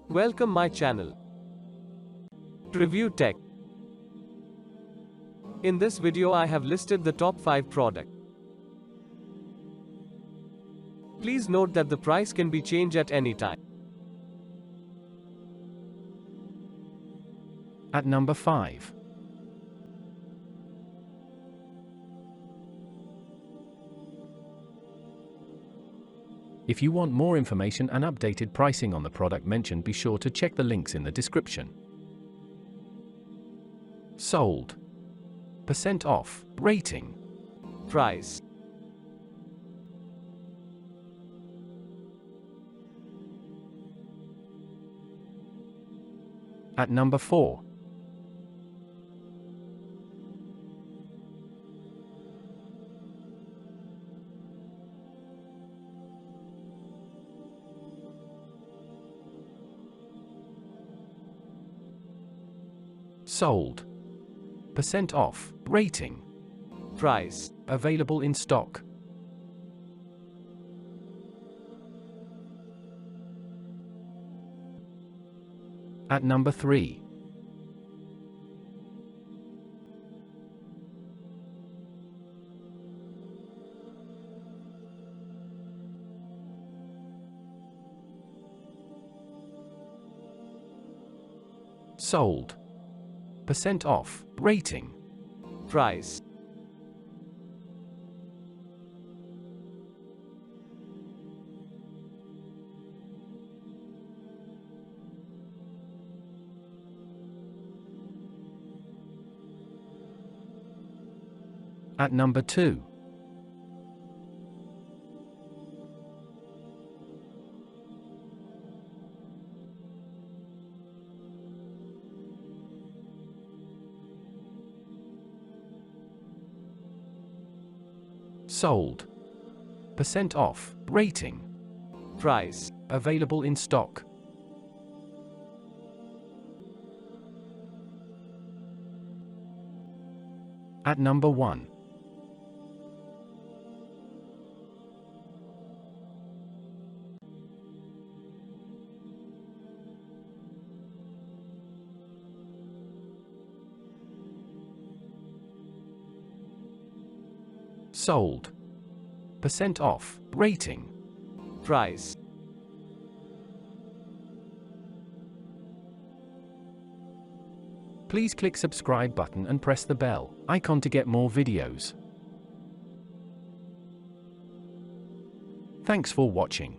Welcome my channel. Review Tech. In this video I have listed the top 5 product. Please note that the price can be changed at any time. At number 5. If you want more information and updated pricing on the product mentioned, be sure to check the links in the description. Sold. % off. Rating. Price. At number 4. Sold. % off. Rating. Price. Available in stock. At number 3. Sold. % off. Rating. Price. At number 2. Sold. % off. Rating. Price. Available in stock. At number 1. Sold. % off. Rating. Price. Please click subscribe button and press the bell icon to get more videos. Thanks for watching.